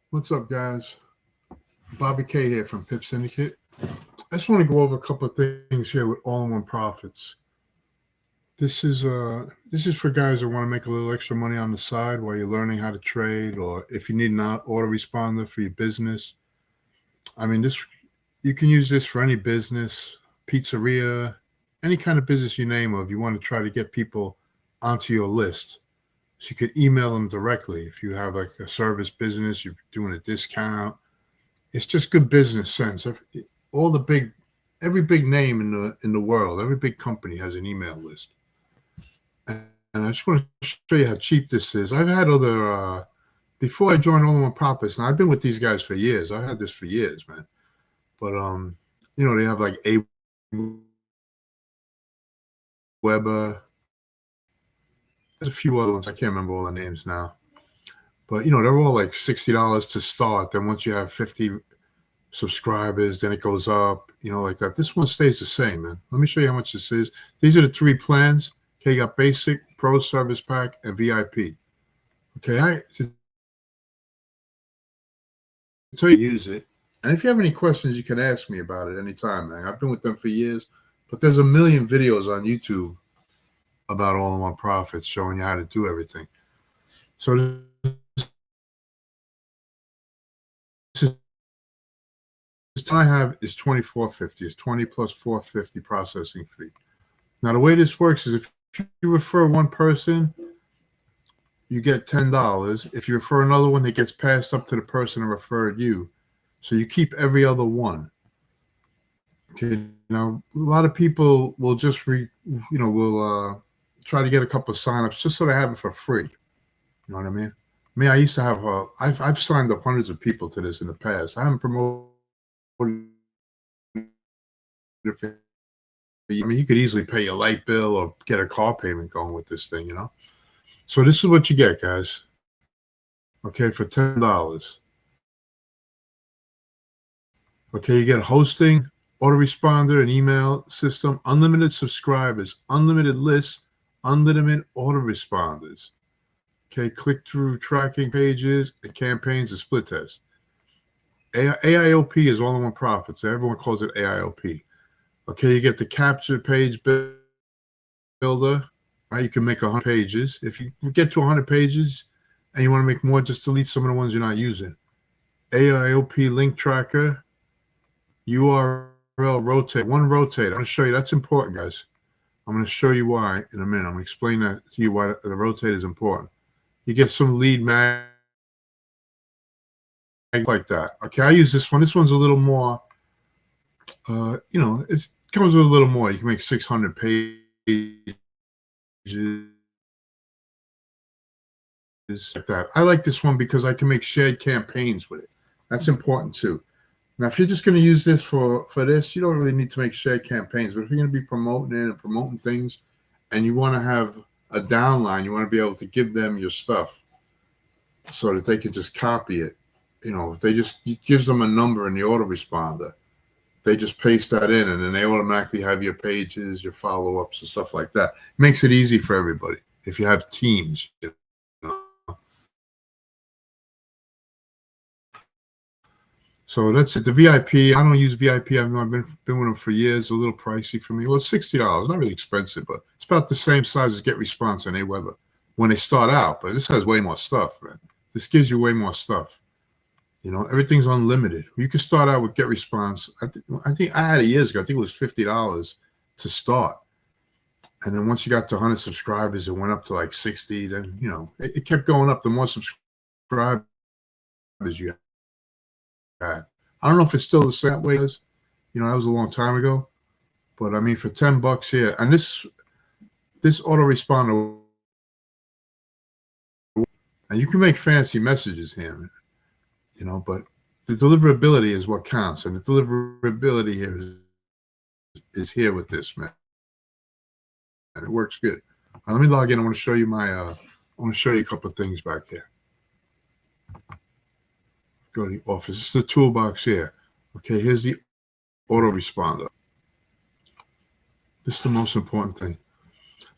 What's up, guys? Bobby K here from pipsyndicate. I just want to go over a couple of things here with all-in-one profits. This is for guys that want to make a little extra money on the side while you're learning how to trade, or if you need an autoresponder for your business. I mean, this you can use this for any business, pizzeria, any kind of business you name of. You want to try to get people onto your list. So you could email them directly if you have like a service business, you're doing a discount. It's just good business sense. All the big, every big name in the world, every big company has an email list. And I just want to show you how cheap this is. I've had other before I joined All-in-One Profits, and I've been with these guys for years. I've had this for years, man. But they have like a Weber. There's a few other ones. I can't remember all the names now. But they're all like $60 to start. Then once you have 50 subscribers, then it goes up, like that. This one stays the same, man. Let me show you how much this is. These are the 3 plans. Okay, you got basic, pro, service pack, and VIP. Okay, so you use it. And if you have any questions, you can ask me about it anytime, man. I've been with them for years, but there's a million videos on YouTube about all-in-one profits showing you how to do everything. So this I have is $24.50. It's 20 plus $4.50 processing fee. Now the way this works is if you refer one person, you get $10. If you refer another one, it gets passed up to the person who referred you. So you keep every other one. Okay. Now a lot of people will just try to get a couple of signups just so they have it for free. You know what I mean? I used to have I've signed up hundreds of people to this in the past. I haven't promoted. You could easily pay your light bill or get a car payment going with this thing, So this is what you get, guys. Okay, for $10. Okay, you get hosting, autoresponder, an email system, unlimited subscribers, unlimited lists, unlimited autoresponders. Okay, click-through tracking pages, and campaigns, and split test. AIOP is all-in-one profits. Everyone calls it AIOP. Okay, you get the capture page builder. Right, you can make 100 pages. If you get to 100 pages and you want to make more, just delete some of the ones you're not using. AIOP link tracker, URL rotate. One rotate. I'm going to show you. That's important, guys. I'm going to show you why in a minute. I'm going to explain that to you why the rotate is important. You get some lead mag like that. Okay, I use this one. This one's a little more, it comes with a little more. You can make 600 pages like that. I like this one because I can make shared campaigns with it. That's important too. Now, if you're just going to use this for this, you don't really need to make shared campaigns. But if you're going to be promoting it and promoting things, and you want to have a downline, you want to be able to give them your stuff so that they can just copy it. It gives them a number in the autoresponder. They just paste that in, and then they automatically have your pages, your follow-ups, and stuff like that. It makes it easy for everybody if you have teams. So that's it. The VIP, I don't use VIP. I've been with them for years. A little pricey for me. Well, it's $60. Not really expensive, but it's about the same size as GetResponse and Aweber when they start out. But this has way more stuff, man. This gives you way more stuff. Everything's unlimited. You can start out with GetResponse. I think I had it years ago. I think it was $50 to start. And then once you got to 100 subscribers, it went up to like 60. Then, it kept going up. The more subscribers you had. I don't know if it's still the same way as, that was a long time ago. But I mean, for $10 here, and this autoresponder, and you can make fancy messages here, but the deliverability is what counts, and the deliverability here is here with this, man. And it works good. Let me log in. I want to show you I want to show you a couple of things back here. Go to the office. This is the toolbox here. Okay, here's the autoresponder. This is the most important thing.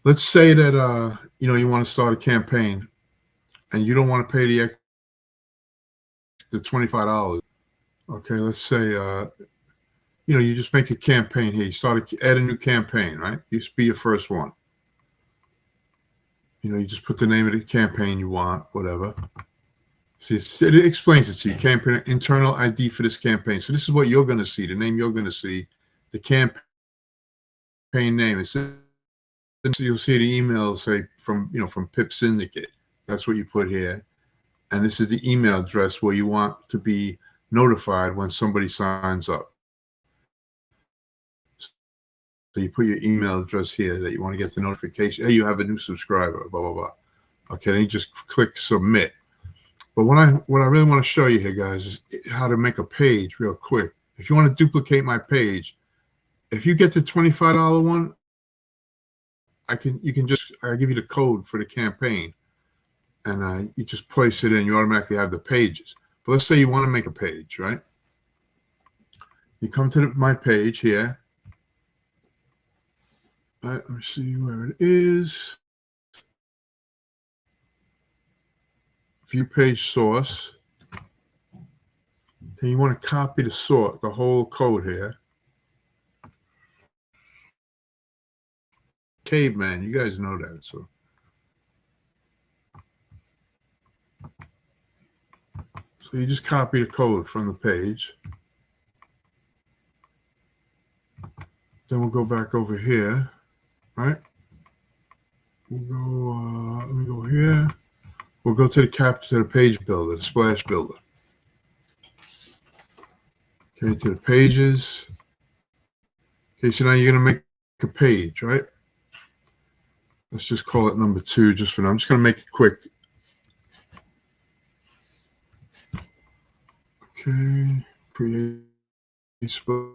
Let's say that you want to start a campaign and you don't want to pay the the $25. Okay, let's say you just make a campaign here. You add a new campaign, right? You just be your first one. You just put the name of the campaign you want, whatever. See, it explains it to you. Campaign internal ID for this campaign. So this is what you're going to see. The name you're going to see, the campaign name. You'll see the email say from pipsyndicate. That's what you put here, and this is the email address where you want to be notified when somebody signs up. So you put your email address here that you want to get the notification. Hey, you have a new subscriber. Blah blah blah. Okay, then you just click submit. But what I really want to show you here, guys, is how to make a page real quick. If you want to duplicate my page, if you get the $25 one, I'll give you the code for the campaign, and you just place it in. You automatically have the pages. But let's say you want to make a page, right? You come to my page here. All right, let me see where it is. View page source. And you want to copy the whole code here. Caveman, you guys know that. So you just copy the code from the page. Then we'll go back over here, right? We'll go, let me go here. We'll go to the page builder, the splash builder. Okay, to the pages. Okay, so now you're going to make a page, right? Let's just call it number 2 just for now. I'm just going to make it quick. Okay, create splash.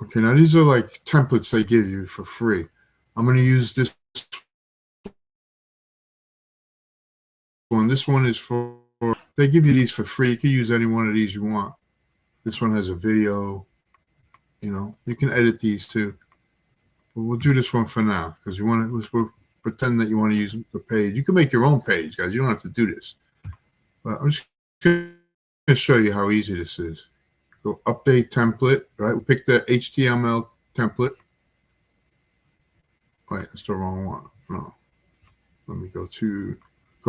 Okay, now these are like templates they give you for free. I'm going to use this one. This one is they give you these for free. You can use any one of these you want. This one has a video. You can edit these too. But we'll do this one for now because we'll pretend that you want to use the page. You can make your own page, guys. You don't have to do this. But I'm just going to show you how easy this is. Go update template, right? We'll pick the HTML template. Wait, that's the wrong one. No. Let me go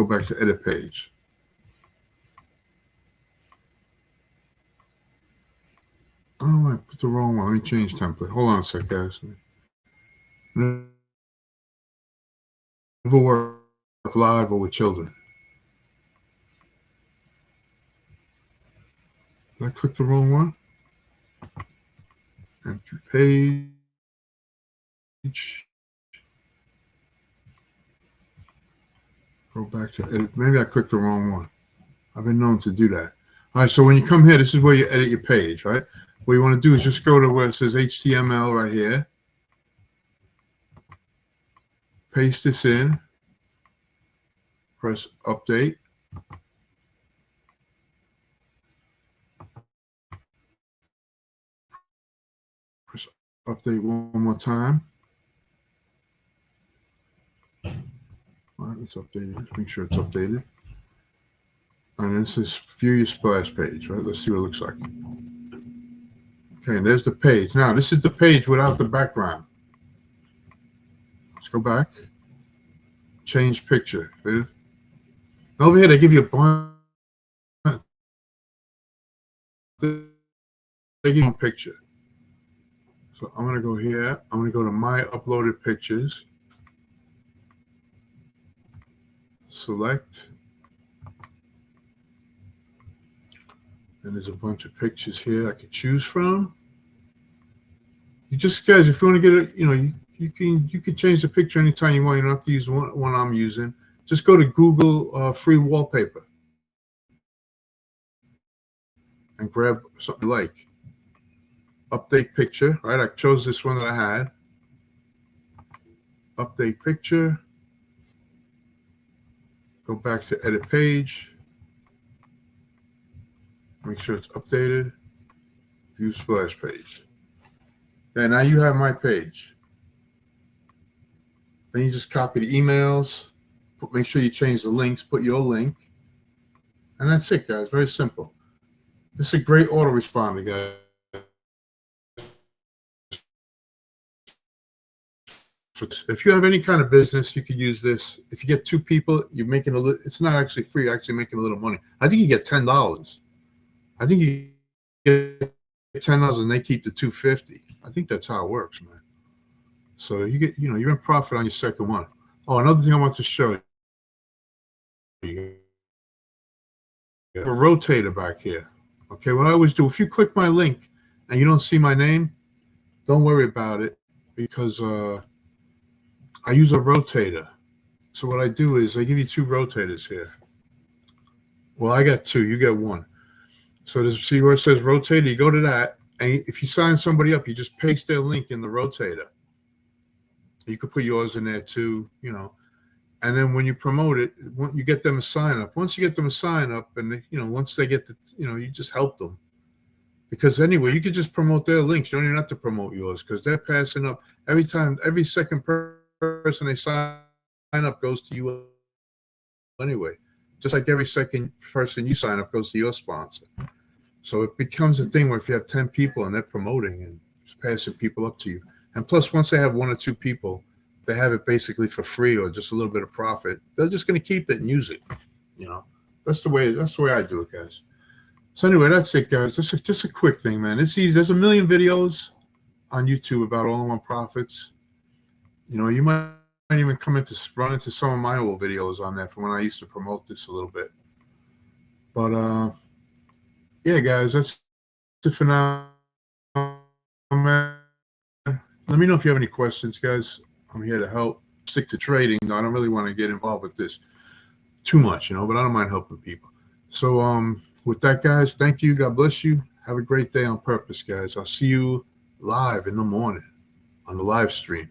back to edit page. Oh, I put the wrong one. Let me change template. Hold on a sec, guys. Never work live or with children. Did I click the wrong one? Enter page. Go back to edit. Maybe I clicked the wrong one. I've been known to do that. All right, so when you come here, this is where you edit your page, right? What you want to do is just go to where it says HTML right here. Paste this in. Press update. Press update one more time. All right, let's update it. Make sure it's updated. And this is view your splash page, right? Let's see what it looks like. Okay, and there's the page. Now, this is the page without the background. Let's go back. Change picture. Over here, they give you a bunch. They give you a picture. So I'm going to go here. I'm going to go to my uploaded pictures. Select. And there's a bunch of pictures here I could choose from. You just, guys, if you want to get it, you can change the picture anytime you want. You don't have to use one I'm using. Just go to Google free wallpaper and grab something like update picture, right? I chose this one that I had. Update picture. Go back to edit page. Make sure it's updated. View splash page. Okay, now you have my page. Then you just copy the emails. make sure you change the links, put your link, and that's it, guys. Very simple. This is a great autoresponder, guys. If you have any kind of business, you could use this. If you get 2 people, you're making a little. It's not actually free. You're actually making a little money. I think you get $10. I think you get $10 and they keep the $2.50. I think that's how it works, man. So you get, you're in profit on your second one. Oh, another thing I want to show you. A rotator back here. Okay, what I always do, if you click my link and you don't see my name, don't worry about it, because I use a rotator. So what I do is I give you 2 rotators here. Well, I got 2, you get 1. So see where it says rotator, you go to that, and if you sign somebody up, you just paste their link in the rotator. You could put yours in there too, and then when you promote it, you get them a sign up. Once you get them a sign up, and once they get you just help them. Because anyway, you could just promote their links. You don't even have to promote yours, because they're passing up every second person they sign up goes to you anyway. Just like every second person you sign up goes to your sponsor. So it becomes a thing where if you have 10 people and they're promoting and passing people up to you, and plus once they have 1 or 2 people, they have it basically for free or just a little bit of profit. They're just going to keep it and use it. That's the way I do it, guys. So anyway, that's it, guys. Just a quick thing, man. It's easy. There's a million videos on YouTube about all-in-one profits. You might even run into some of my old videos on there from when I used to promote this a little bit. But yeah, guys, that's it for now, man. Let me know if you have any questions, guys. I'm here to help. Stick to trading. I don't really want to get involved with this too much, but I don't mind helping people. So with that, guys, thank you. God bless you. Have a great day on purpose, guys. I'll see you live in the morning on the live stream.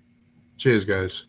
Cheers, guys.